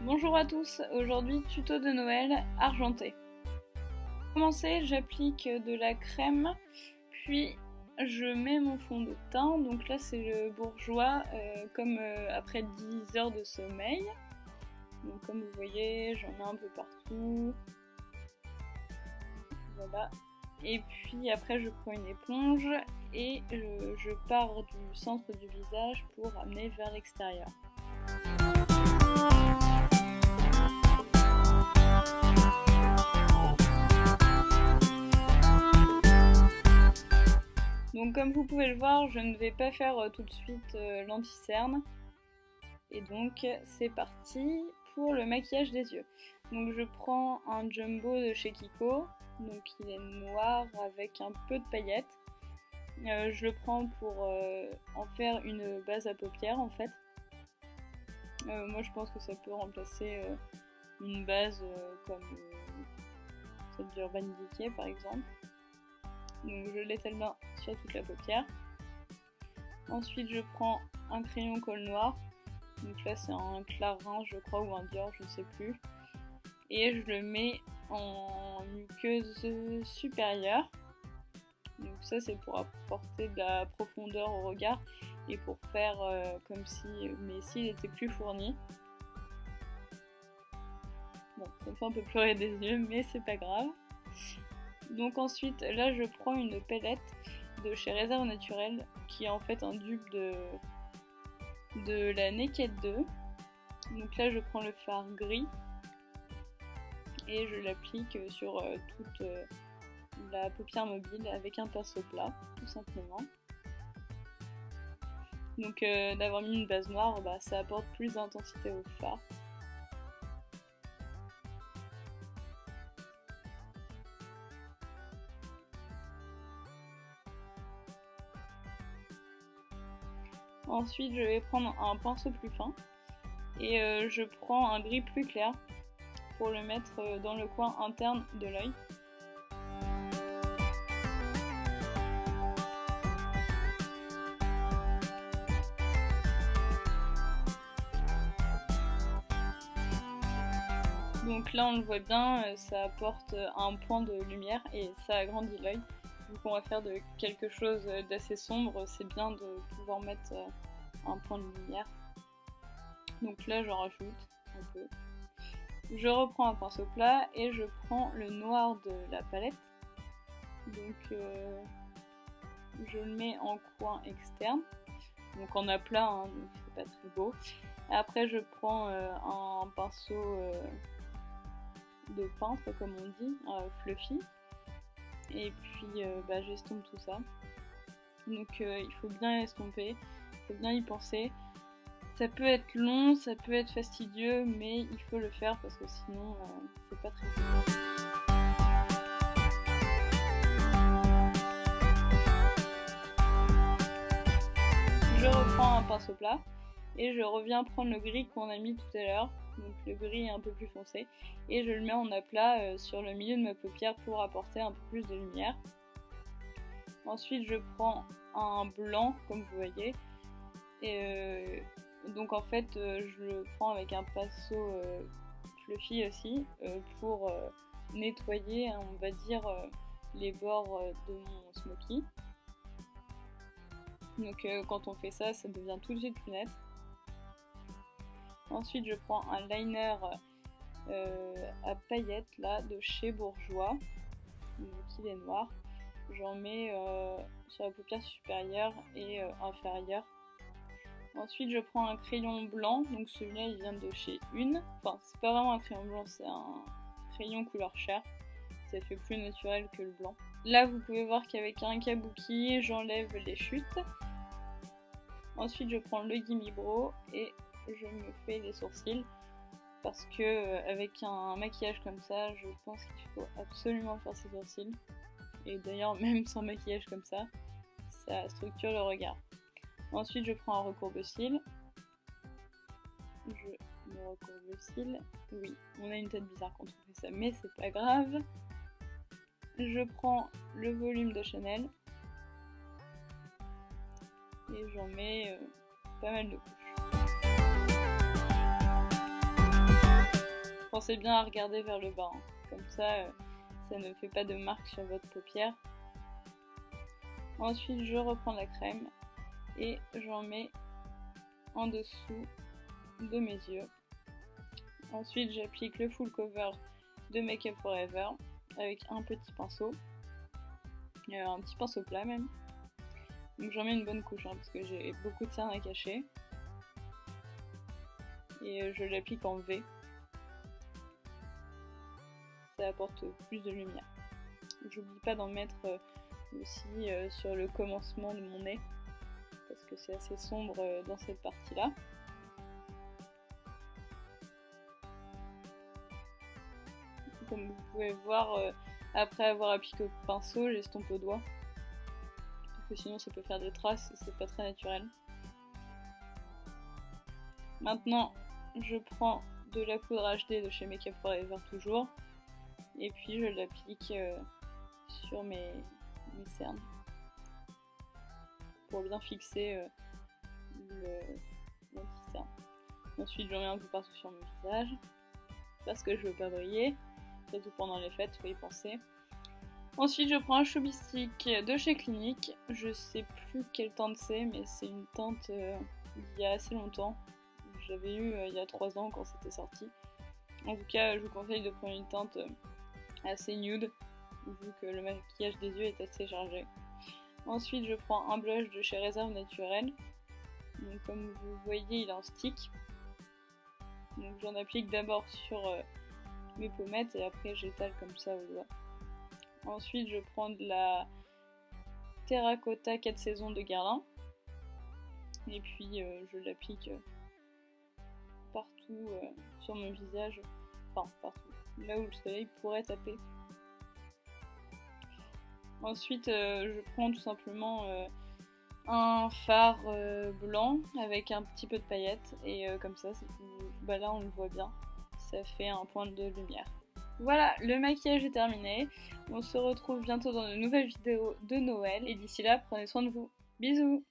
Bonjour à tous, aujourd'hui tuto de Noël argenté. Pour commencer, j'applique de la crème, puis je mets mon fond de teint, donc là c'est le bourgeois, comme après 10 heures de sommeil. Donc comme vous voyez, j'en mets un peu partout. Voilà. Et puis après je prends une éponge et je pars du centre du visage pour amener vers l'extérieur. Donc comme vous pouvez le voir, je ne vais pas faire tout de suite l'anti-cerne. Et donc c'est parti pour le maquillage des yeux. Donc je prends un jumbo de chez Kiko, donc il est noir avec un peu de paillettes. Je le prends pour en faire une base à paupières en fait. Moi je pense que ça peut remplacer une base comme celle d'Urban Decay par exemple. Donc je l'étale bien sur toute la paupière. Ensuite je prends un crayon colle noir. Donc là c'est un Clarins je crois ou un Dior, je ne sais plus. Et je le mets en muqueuse supérieure. Donc ça c'est pour apporter de la profondeur au regard et pour faire comme si mes cils étaient plus fournis. Bon, ça me fait un peu pleurer des yeux mais c'est pas grave. Donc ensuite là je prends une palette de chez Réserve Naturelle qui est en fait un dupe de la Naked 2. Donc là je prends le fard gris et je l'applique sur toute la paupière mobile avec un pinceau plat tout simplement. Donc d'avoir mis une base noire, ça apporte plus d'intensité au fard. Ensuite je vais prendre un pinceau plus fin et je prends un gris plus clair pour le mettre dans le coin interne de l'œil. Donc là on le voit bien, ça apporte un point de lumière et ça agrandit l'œil. Vu qu'on va faire de quelque chose d'assez sombre, c'est bien de pouvoir mettre un point de lumière. Donc là j'en rajoute un peu. Je reprends un pinceau plat et je prends le noir de la palette. Donc je le mets en coin externe. Donc en aplat, hein, donc c'est pas très beau. Après je prends un pinceau de peintre comme on dit, fluffy. Et puis j'estompe tout ça. Donc il faut bien estomper, il faut bien y penser. Ça peut être long, ça peut être fastidieux, mais il faut le faire parce que sinon c'est pas très joli. Je reprends un pinceau plat et je reviens prendre le gris qu'on a mis tout à l'heure. Donc le gris est un peu plus foncé et je le mets en aplat sur le milieu de ma paupière pour apporter un peu plus de lumière. Ensuite je prends un blanc comme vous voyez et donc en fait je le prends avec un pinceau fluffy aussi pour nettoyer on va dire les bords de mon smoky. Donc quand on fait ça, ça devient tout de suite plus net. Ensuite je prends un liner à paillettes là de chez Bourjois, donc il est noir. J'en mets sur la paupière supérieure et inférieure. Ensuite je prends un crayon blanc, donc celui-là il vient de chez Une. Enfin c'est pas vraiment un crayon blanc, c'est un crayon couleur chair. Ça fait plus naturel que le blanc. Là vous pouvez voir qu'avec un kabuki j'enlève les chutes. Ensuite je prends le Gimme Brow et je me fais les sourcils parce que avec un maquillage comme ça je pense qu'il faut absolument faire ses sourcils et d'ailleurs même sans maquillage comme ça structure le regard. Ensuite je prends un recourbe-cils, je me recourbe le cil, oui on a une tête bizarre quand on fait ça mais c'est pas grave. Je prends le volume de Chanel et j'en mets pas mal de couches. pensez bien à regarder vers le bas, hein. Comme ça, ça ne fait pas de marque sur votre paupière. Ensuite, je reprends la crème et j'en mets en dessous de mes yeux. Ensuite, j'applique le full cover de Make Up For Ever avec un petit pinceau, un petit pinceau plat même. Donc j'en mets une bonne couche, hein, parce que j'ai beaucoup de cernes à cacher. Et je l'applique en V. Ça apporte plus de lumière. J'oublie pas d'en mettre aussi sur le commencement de mon nez, parce que c'est assez sombre dans cette partie-là. Comme vous pouvez voir, après avoir appliqué au pinceau, j'estompe au doigt. Parce que sinon ça peut faire des traces et c'est pas très naturel. Maintenant, je prends de la poudre HD de chez Make Up For Ever toujours. Et puis je l'applique sur mes cernes. Pour bien fixer l'anti-cerne. Ensuite, j'en mets un peu partout sur mon visage. Parce que je veux pas briller. Surtout pendant les fêtes, faut y penser. Ensuite, je prends un Chubby Stick de chez Clinique. Je sais plus quelle teinte c'est, mais c'est une teinte il y a assez longtemps. J'avais eu il y a 3 ans quand c'était sorti. En tout cas, je vous conseille de prendre une teinte assez nude, vu que le maquillage des yeux est assez chargé. Ensuite, je prends un blush de chez Réserve Naturelle. Donc, comme vous voyez, il est en stick. Donc, j'en applique d'abord sur mes pommettes et après j'étale comme ça au doigt. Ensuite, je prends de la Terracotta 4 saisons de Guerlain. Et puis, je l'applique partout sur mon visage. Enfin, partout. Là où le soleil pourrait taper. Ensuite, je prends tout simplement un fard blanc avec un petit peu de paillettes. Et comme ça, bah là on le voit bien. Ça fait un point de lumière. Voilà, le maquillage est terminé. On se retrouve bientôt dans de nouvelles vidéos de Noël. Et d'ici là, prenez soin de vous. Bisous!